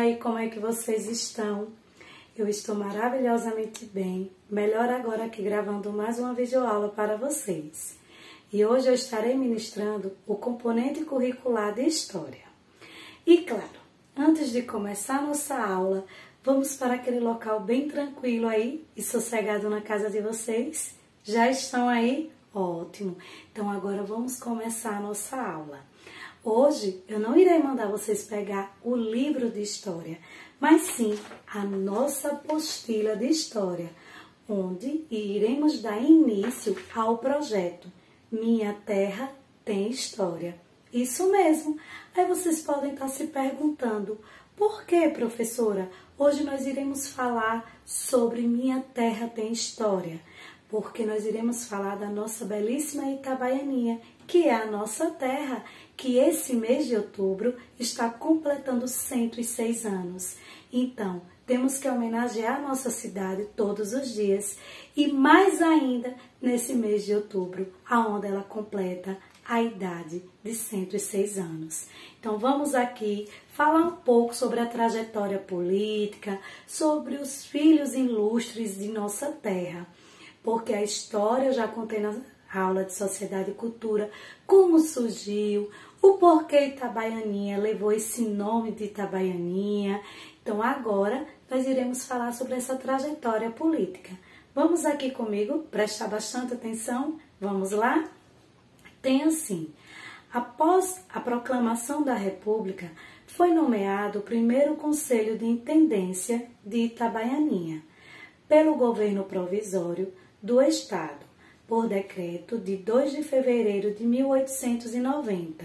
aí, como é que vocês estão? Eu estou maravilhosamente bem, melhor agora aqui gravando mais uma videoaula para vocês. E hoje eu estarei ministrando o componente curricular de História. E claro, antes de começar a nossa aula, vamos para aquele local bem tranquilo aí e sossegado na casa de vocês? Já estão aí? Ótimo! Então agora vamos começar a nossa aula. Hoje eu não irei mandar vocês pegar o livro de História, mas sim a nossa apostila de História, onde iremos dar início ao projeto Minha Terra Tem História. Isso mesmo! Aí vocês podem estar se perguntando, por que, professora? Hoje nós iremos falar sobre Minha Terra Tem História, porque nós iremos falar da nossa belíssima Itabaianinha, que é a nossa terra, que esse mês de outubro está completando 106 anos. Então, temos que homenagear a nossa cidade todos os dias e mais ainda nesse mês de outubro, aonde ela completa a idade de 106 anos. Então, vamos aqui falar um pouco sobre a trajetória política, sobre os filhos ilustres de nossa terra, porque a história eu já contei na aula de Sociedade e Cultura, como surgiu, o porquê Itabaianinha levou esse nome de Itabaianinha. Então agora nós iremos falar sobre essa trajetória política. Vamos aqui comigo, prestar bastante atenção, vamos lá? Tem assim, após a proclamação da República, foi nomeado o primeiro Conselho de Intendência de Itabaianinha, pelo governo provisório do Estado, por decreto de 2 de fevereiro de 1890,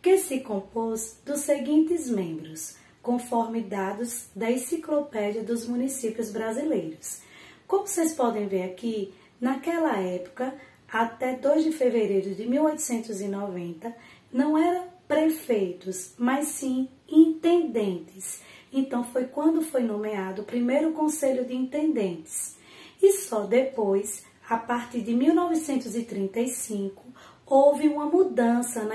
que se compôs dos seguintes membros, conforme dados da Enciclopédia dos Municípios Brasileiros. Como vocês podem ver aqui, naquela época, até 2 de fevereiro de 1890, não eram prefeitos, mas sim intendentes. Então, foi quando foi nomeado o primeiro Conselho de Intendentes. E só depois, a partir de 1935, houve uma mudança,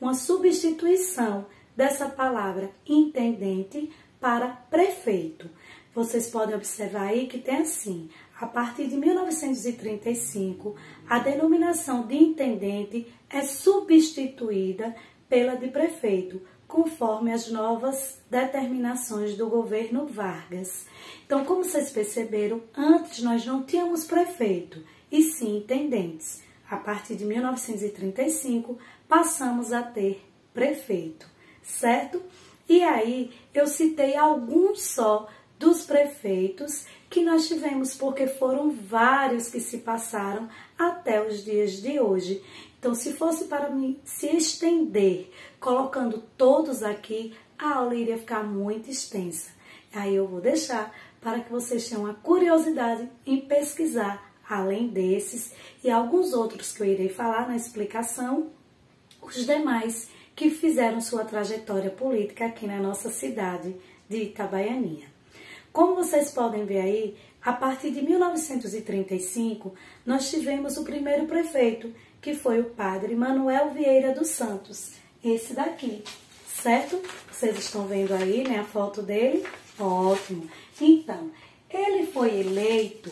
uma substituição dessa palavra intendente para prefeito. Vocês podem observar aí que tem assim, a partir de 1935, a denominação de intendente é substituída pela de prefeito, conforme as novas determinações do governo Vargas. Então, como vocês perceberam, antes nós não tínhamos prefeito, e sim intendentes. A partir de 1935, passamos a ter prefeito, certo? E aí, eu citei alguns só dos prefeitos que nós tivemos, porque foram vários que se passaram até os dias de hoje. Então, se fosse para mim se estender, colocando todos aqui, a aula iria ficar muito extensa. Aí eu vou deixar para que vocês tenham a curiosidade em pesquisar, além desses e alguns outros que eu irei falar na explicação, os demais que fizeram sua trajetória política aqui na nossa cidade de Itabaianinha. Como vocês podem ver aí, a partir de 1935, nós tivemos o primeiro prefeito, que foi o padre Manuel Vieira dos Santos, esse daqui, certo? Vocês estão vendo aí, a foto dele? Ótimo! Então, ele foi eleito,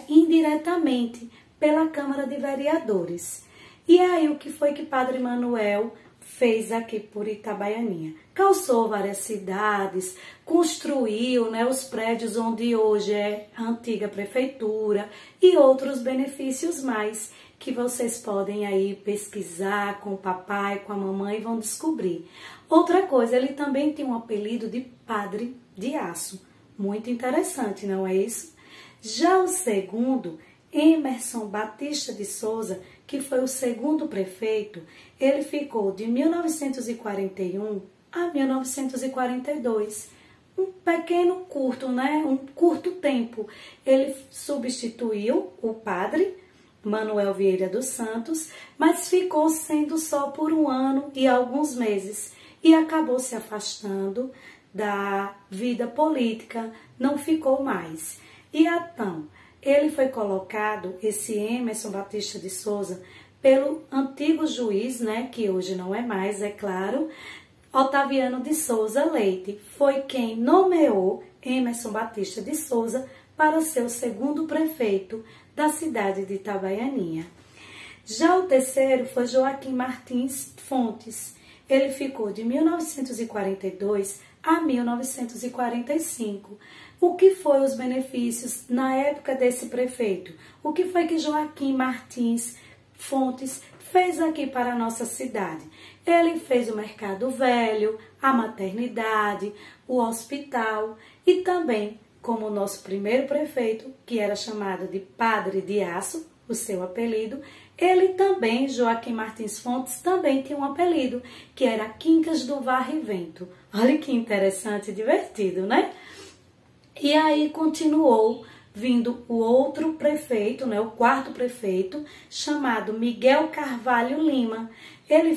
indiretamente pela Câmara de Vereadores. E aí, o que foi que padre Manuel fez aqui por Itabaianinha? Calçou várias cidades, construiu os prédios onde hoje é a antiga prefeitura e outros benefícios mais que vocês podem aí pesquisar com o papai, com a mamãe e vão descobrir. Outra coisa, ele também tem um apelido de Padre de Aço. Muito interessante, não é isso? Já o segundo, Emerson Batista de Souza, que foi o segundo prefeito, ele ficou de 1941 a 1942. Um pequeno curto, um curto tempo. Ele substituiu o padre Manuel Vieira dos Santos, mas ficou sendo só por 1 ano e alguns meses e acabou se afastando da vida política, não ficou mais. E então, ele foi colocado, esse Emerson Batista de Souza, pelo antigo juiz, que hoje não é mais, é claro, Otaviano de Souza Leite foi quem nomeou Emerson Batista de Souza para ser o segundo prefeito da cidade de Itabaianinha. Já o terceiro foi Joaquim Martins Fontes. Ele ficou de 1942 a 1945. O que foi os benefícios na época desse prefeito? O que foi que Joaquim Martins Fontes fez aqui para a nossa cidade? Ele fez o Mercado Velho, a maternidade, o hospital e também, como o nosso primeiro prefeito, que era chamado de Padre de Aço, o seu apelido, ele também, Joaquim Martins Fontes, também tinha um apelido, que era Quincas do Varre-Vento. Olha que interessante e divertido, né? E aí continuou vindo o outro prefeito, né, o quarto prefeito, chamado Miguel Carvalho Lima. Ele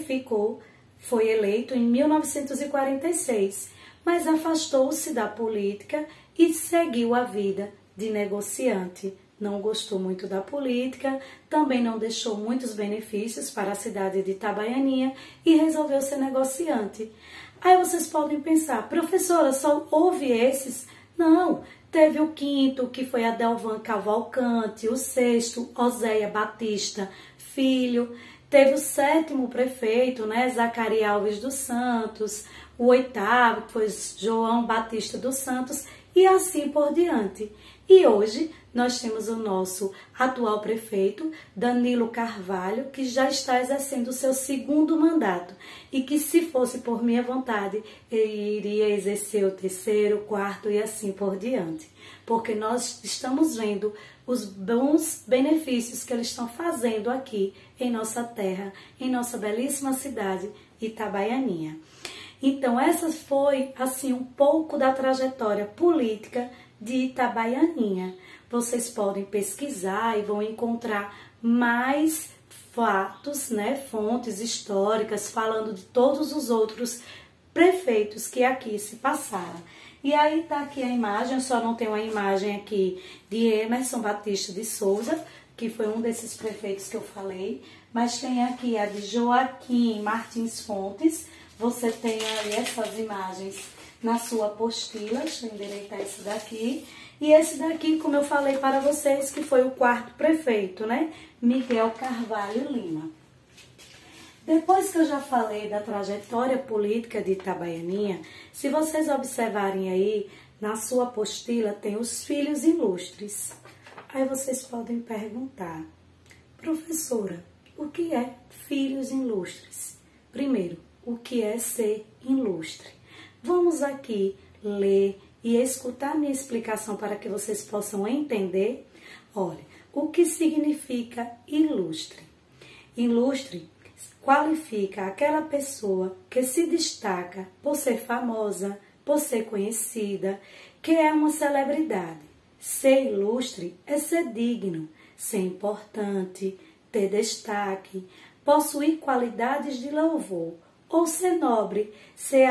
foi eleito em 1946, mas afastou-se da política e seguiu a vida de negociante. Não gostou muito da política, também não deixou muitos benefícios para a cidade de Itabaianinha e resolveu ser negociante. Aí vocês podem pensar, professora, só houve esses? Não, teve o quinto, que foi Adelvan Cavalcante, o sexto, Oséia Batista Filho, teve o sétimo prefeito, né, Zacaria Alves dos Santos, o oitavo, que foi João Batista dos Santos, e assim por diante. E hoje nós temos o nosso atual prefeito, Danilo Carvalho, que já está exercendo o seu segundo mandato e que, se fosse por minha vontade, ele iria exercer o terceiro, quarto e assim por diante. Porque nós estamos vendo os bons benefícios que eles estão fazendo aqui em nossa terra, em nossa belíssima cidade, Itabaianinha. Então, essa foi, assim, um pouco da trajetória política de Itabaianinha. Vocês podem pesquisar e vão encontrar mais fatos, né, fontes históricas falando de todos os outros prefeitos que aqui se passaram. E aí tá aqui a imagem, eu só não tenho a imagem aqui de Emerson Batista de Souza, que foi um desses prefeitos que eu falei, mas tem aqui a de Joaquim Martins Fontes. Você tem ali essas imagens na sua apostila, deixa eu endireitar esse daqui. E esse daqui, como eu falei para vocês, que foi o quarto prefeito, né? Miguel Carvalho Lima. Depois que eu já falei da trajetória política de Itabaianinha, se vocês observarem aí, na sua apostila tem os filhos ilustres. Aí vocês podem perguntar, professora, o que é filhos ilustres? Primeiro, o que é ser ilustre? Vamos aqui ler e escutar minha explicação para que vocês possam entender. Olha, o que significa ilustre? Ilustre qualifica aquela pessoa que se destaca por ser famosa, por ser conhecida, que é uma celebridade. Ser ilustre é ser digno, ser importante, ter destaque, possuir qualidades de louvor, ou ser nobre, ser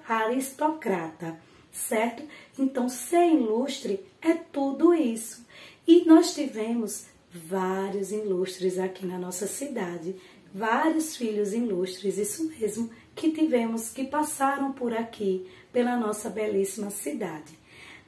aristocrata, certo? Então, ser ilustre é tudo isso. E nós tivemos vários ilustres aqui na nossa cidade, vários filhos ilustres, isso mesmo, que tivemos, que passaram por aqui, pela nossa belíssima cidade.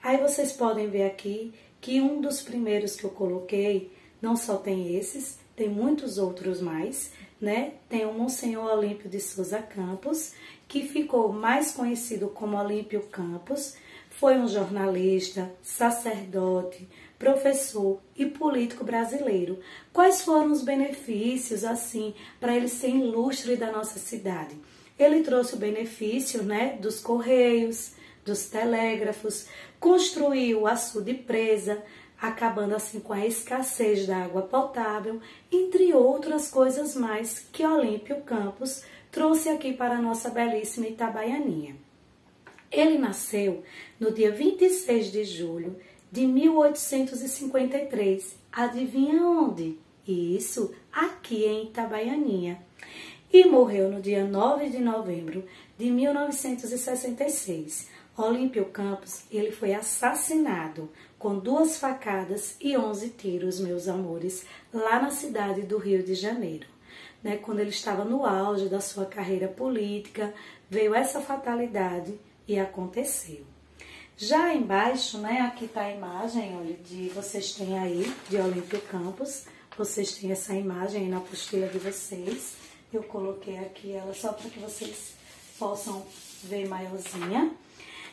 Aí vocês podem ver aqui que um dos primeiros que eu coloquei, não só tem esses, tem muitos outros mais, né? Tem o Monsenhor Olímpio de Souza Campos, que ficou mais conhecido como Olímpio Campos, foi um jornalista, sacerdote, professor e político brasileiro. Quais foram os benefícios, assim, para ele ser ilustre da nossa cidade? Ele trouxe o benefício, né, dos correios, dos telégrafos, construiu o açude presa, acabando assim com a escassez da água potável, entre outras coisas mais que Olímpio Campos trouxe aqui para a nossa belíssima Itabaianinha. Ele nasceu no dia 26 de julho de 1853. Adivinha onde? Isso, aqui em Itabaianinha. E morreu no dia 9 de novembro de 1966. Olímpio Campos, ele foi assassinado com 2 facadas e 11 tiros, meus amores, lá na cidade do Rio de Janeiro. Quando ele estava no auge da sua carreira política, veio essa fatalidade e aconteceu. Já embaixo, né, aqui está a imagem, olha, vocês têm aí, de Olímpio Campos, vocês têm essa imagem aí na apostila de vocês. Eu coloquei aqui ela só para que vocês possam ver maiorzinha.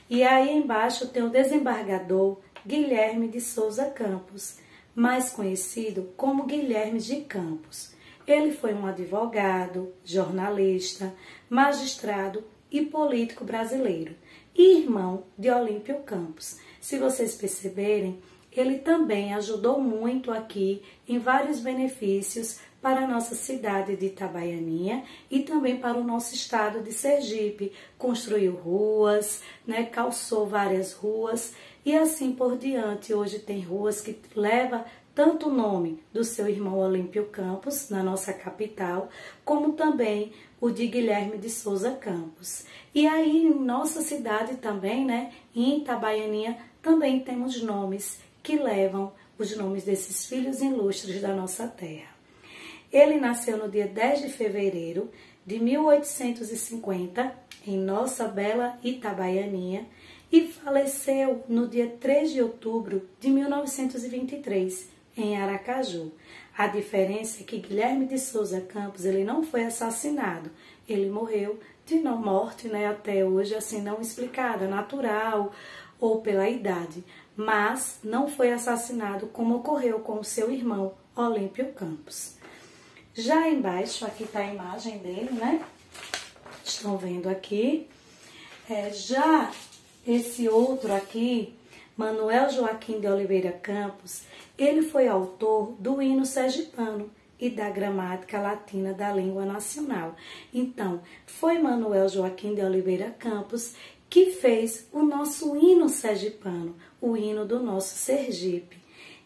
E aí embaixo tem o desembargador Guilherme de Souza Campos, mais conhecido como Guilherme de Campos. Ele foi um advogado, jornalista, magistrado e político brasileiro, e irmão de Olímpio Campos. Se vocês perceberem, ele também ajudou muito aqui em vários benefícios para a nossa cidade de Itabaianinha e também para o nosso estado de Sergipe. Construiu ruas, né, calçou várias ruas e assim por diante. Hoje tem ruas que levam tanto o nome do seu irmão Olímpio Campos, na nossa capital, como também o de Guilherme de Souza Campos. E aí, em nossa cidade também, né, em Itabaianinha, também temos nomes que levam os nomes desses filhos ilustres da nossa terra. Ele nasceu no dia 10 de fevereiro de 1850, em nossa bela Itabaianinha, e faleceu no dia 3 de outubro de 1923, em Aracaju. A diferença é que Guilherme de Souza Campos, ele não foi assassinado, ele morreu de morte, né, até hoje, assim, não explicada, natural ou pela idade, mas não foi assassinado como ocorreu com o seu irmão Olímpio Campos. Já embaixo, aqui está a imagem dele, né? Estão vendo aqui. Já esse outro aqui, Manuel Joaquim de Oliveira Campos, ele foi autor do hino sergipano e da gramática latina da língua nacional. Então, foi Manuel Joaquim de Oliveira Campos que fez o nosso hino sergipano, o hino do nosso Sergipe.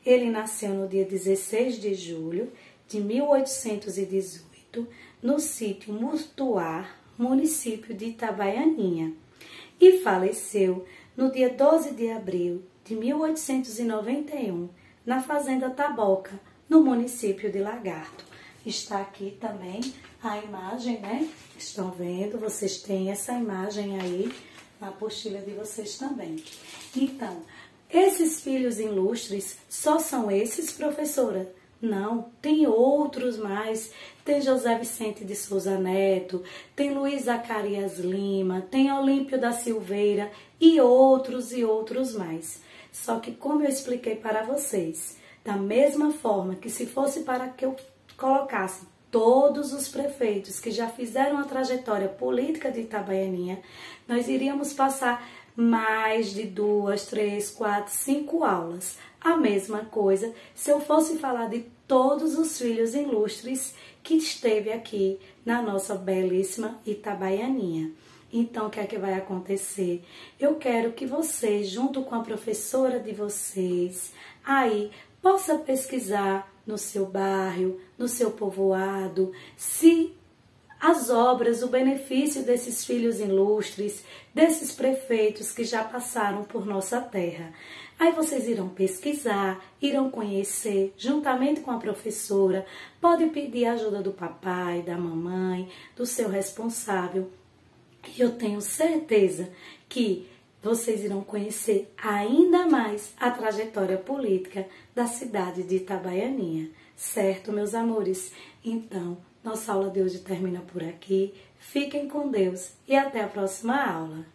Ele nasceu no dia 16 de julho de 1818, no sítio Mutuar, município de Itabaianinha, e faleceu no dia 12 de abril de 1891, na fazenda Taboca, no município de Lagarto. Está aqui também a imagem, né? Estão vendo? Vocês têm essa imagem aí na apostila de vocês também. Então, esses filhos ilustres, só são esses, professora? Não, tem outros mais. Tem José Vicente de Souza Neto, tem Luiz Zacarias Lima, tem Olímpio da Silveira e outros mais. Só que, como eu expliquei para vocês, da mesma forma que se fosse para que eu colocasse todos os prefeitos que já fizeram a trajetória política de Itabaianinha, nós iríamos passar mais de 2, 3, 4, 5 aulas. A mesma coisa se eu fosse falar de todos os filhos ilustres que esteve aqui na nossa belíssima Itabaianinha. Então, o que é que vai acontecer? Eu quero que vocês, junto com a professora de vocês, aí possa pesquisar no seu bairro, no seu povoado, se as obras, o benefício desses filhos ilustres, desses prefeitos que já passaram por nossa terra. Aí vocês irão pesquisar, irão conhecer, juntamente com a professora, pode pedir a ajuda do papai, da mamãe, do seu responsável. E eu tenho certeza que vocês irão conhecer ainda mais a trajetória política da cidade de Itabaianinha. Certo, meus amores? Então, nossa aula de hoje termina por aqui. Fiquem com Deus e até a próxima aula.